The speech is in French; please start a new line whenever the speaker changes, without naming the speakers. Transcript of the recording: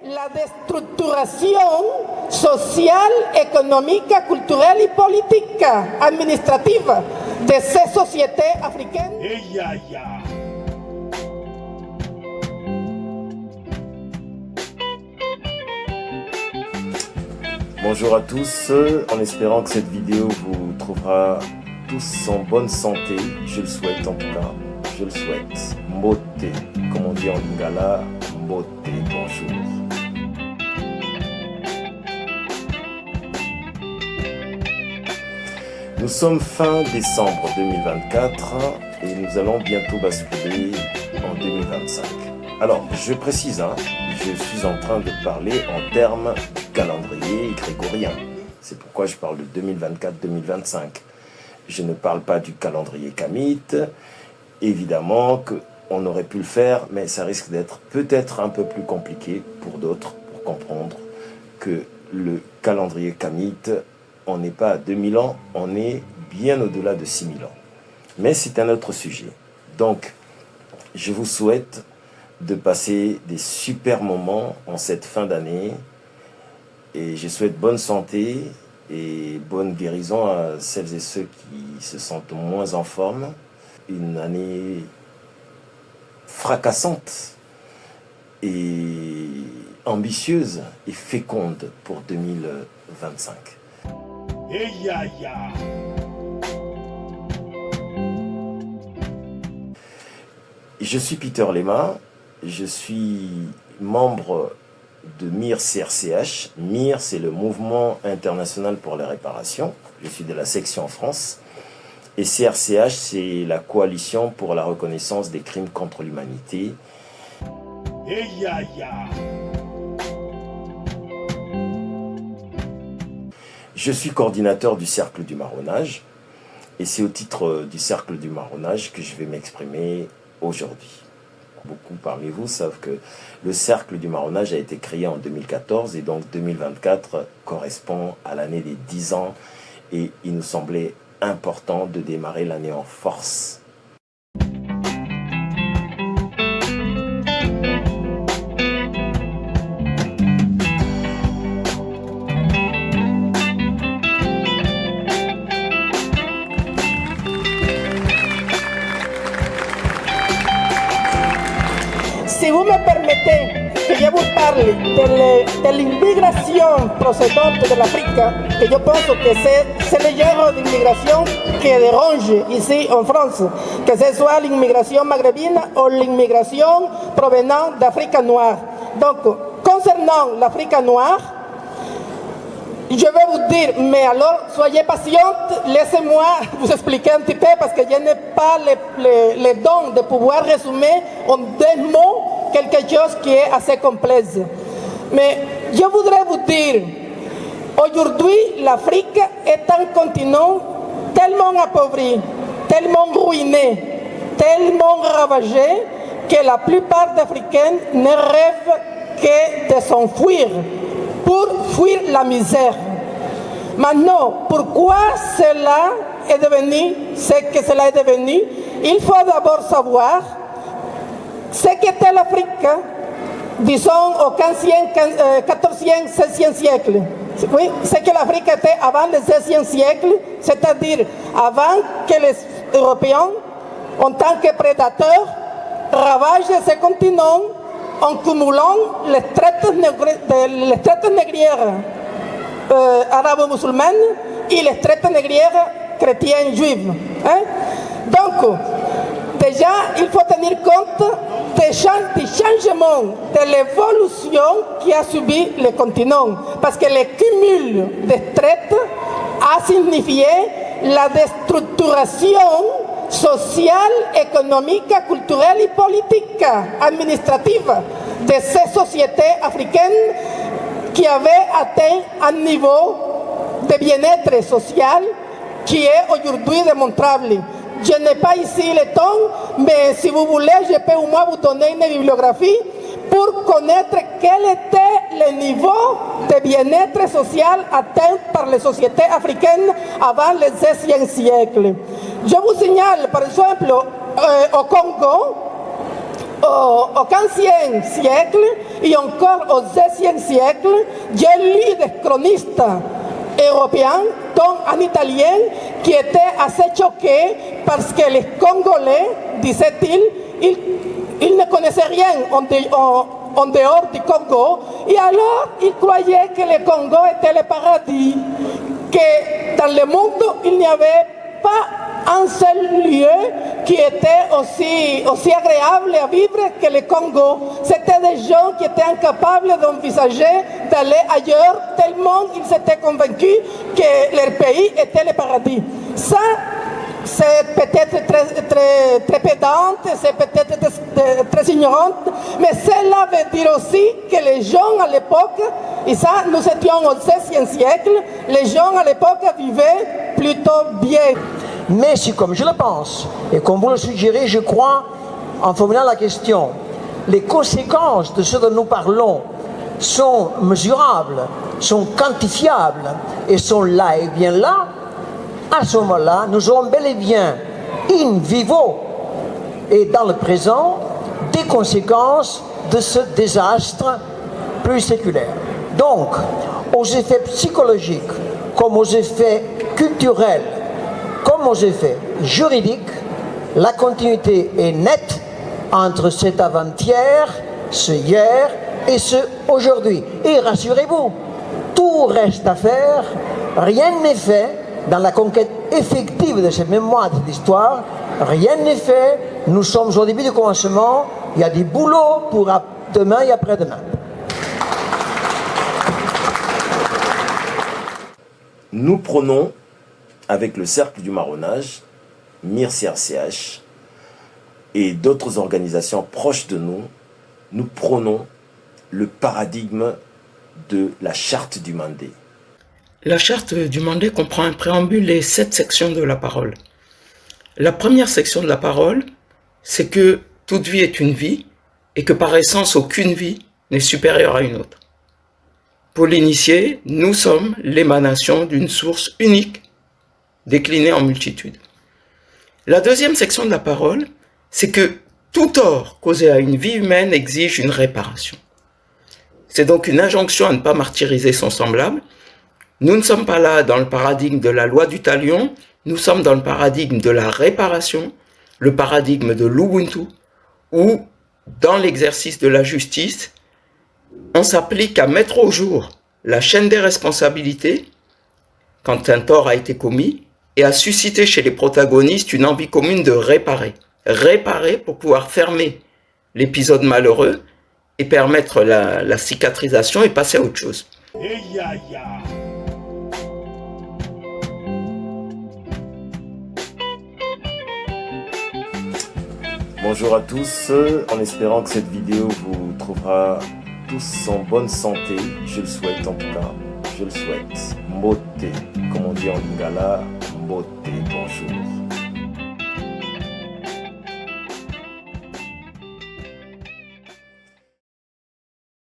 La destructuración social, económica, cultural y política administrativa de ces sociétés africaines.
Bonjour à tous, en espérant que cette vidéo vous trouvera tous en bonne santé, je le souhaite en tout cas, je le souhaite. Mbote, comme on dit en lingala, mbote, bonjour. Nous sommes fin décembre 2024 et nous allons bientôt basculer en 2025. Alors, je précise, je suis en train de parler en termes du calendrier grégorien. C'est pourquoi je parle de 2024-2025. Je ne parle pas du calendrier kamite. Évidemment qu'on aurait pu le faire, mais ça risque d'être peut-être un peu plus compliqué pour d'autres, pour comprendre que le calendrier kamite, on n'est pas à 2000 ans, on est bien au-delà de 6000 ans. Mais c'est un autre sujet. Donc, je vous souhaite de passer des super moments en cette fin d'année. Et je souhaite bonne santé et bonne guérison à celles et ceux qui se sentent moins en forme. Une année fracassante et ambitieuse et féconde pour 2025. Je suis Peter Lema, je suis membre de MIR CRCH. MIR, c'est le Mouvement International pour la Réparation. Je suis de la section France. Et CRCH, c'est la Coalition pour la reconnaissance des crimes contre l'humanité. Je suis coordinateur du Cercle du Marronnage et c'est au titre du Cercle du Marronnage que je vais m'exprimer aujourd'hui. Beaucoup parmi vous savent que le Cercle du Marronnage a été créé en 2014 et donc 2024 correspond à l'année des 10 ans et il nous semblait important de démarrer l'année en force.
Si vous me permettez que je vous parle de l'immigration procédante de l'Afrique, que je pense que c'est le genre d'immigration qui dérange ici en France, que ce soit l'immigration maghrébine ou l'immigration provenant d'Afrique noire. Donc, concernant l'Afrique noire, je vais vous dire, mais alors soyez patiente, laissez-moi vous expliquer un petit peu parce que je n'ai pas les dons de pouvoir résumer en 2 mots quelque chose qui est assez complexe. Mais je voudrais vous dire, aujourd'hui l'Afrique est un continent tellement appauvri, tellement ruiné, tellement ravagé que la plupart d'Africains ne rêvent que de s'enfuir pour fuir la misère. Maintenant, pourquoi cela est devenu ce que cela est devenu? Il faut d'abord savoir ce qu'était l'Afrique, disons au 14e, 16e siècle. Oui, ce que l'Afrique était avant le 16e siècle, c'est-à-dire avant que les Européens, en tant que prédateurs, ravagent ce continent en cumulant les traites négrières arabo-musulmanes et les traites négrières chrétiennes juives. Donc, déjà, il faut tenir compte des changements, de l'évolution qui a subi le continent. Parce que le cumul des traites a signifié la destructuration sociale, économique, culturelle et politique administrative de ces sociétés africaines qui avaient atteint un niveau de bien-être social qui est aujourd'hui démontrable. Je n'ai pas ici le temps, mais si vous voulez, je peux au moins vous donner une bibliographie pour connaître quel était le niveau de bien-être social atteint par les sociétés africaines avant le XVIe siècle. Je vous signale, par exemple, au Congo, au XVe siècle et encore au XVIe siècle, j'ai lu des chronistes européens, dont un Italien, qui était assez choqué parce que les Congolais, disait-il, ils ne connaissaient rien en dehors du Congo, et alors ils croyaient que le Congo était le paradis, que dans le monde il n'y avait pas un seul lieu qui était aussi agréable à vivre que le Congo. C'était des gens qui étaient incapables d'envisager d'aller ailleurs, tellement ils étaient convaincus que leur pays était le paradis. Ça, c'est peut-être très pédante, c'est peut-être très ignorante, mais cela veut dire aussi que les gens à l'époque, et ça, nous étions au XVIe siècle, les gens à l'époque vivaient plutôt bien.
Mais si, comme je le pense, et comme vous le suggérez, je crois, en formulant la question, les conséquences de ce dont nous parlons sont mesurables, sont quantifiables, et sont là et bien là, à ce moment-là, nous aurons bel et bien, in vivo, et dans le présent, des conséquences de ce désastre plus séculaire. Donc, aux effets psychologiques, comme aux effets culturels, comme aux effets juridiques, la continuité est nette entre cet avant-hier, ce hier et ce aujourd'hui. Et rassurez-vous, tout reste à faire, rien n'est fait dans la conquête effective de cette mémoire, de cette histoire. Rien n'est fait, nous sommes au début du commencement, il y a du boulot pour demain et après-demain.
Nous prenons, avec le Cercle du Marronnage, MIR-CRCH et d'autres organisations proches de nous, nous prenons le paradigme de la Charte du Mandé.
La Charte du Mandé comprend un préambule et 7 sections de la parole. La première section de la parole, c'est que toute vie est une vie et que par essence aucune vie n'est supérieure à une autre. Pour l'initié, nous sommes l'émanation d'une source unique, déclinée en multitude. La deuxième section de la parole, c'est que tout tort causé à une vie humaine exige une réparation. C'est donc une injonction à ne pas martyriser son semblable. Nous ne sommes pas là dans le paradigme de la loi du talion, nous sommes dans le paradigme de la réparation, le paradigme de l'Ubuntu, où, dans l'exercice de la justice, on s'applique à mettre au jour la chaîne des responsabilités quand un tort a été commis et à susciter chez les protagonistes une envie commune de réparer. Réparer pour pouvoir fermer l'épisode malheureux et permettre la cicatrisation et passer à autre chose.
Bonjour à tous, en espérant que cette vidéo vous trouvera tous en bonne santé, je le souhaite en tout cas, je le souhaite. Mbote, comme on dit en lingala, mbote, bonjour.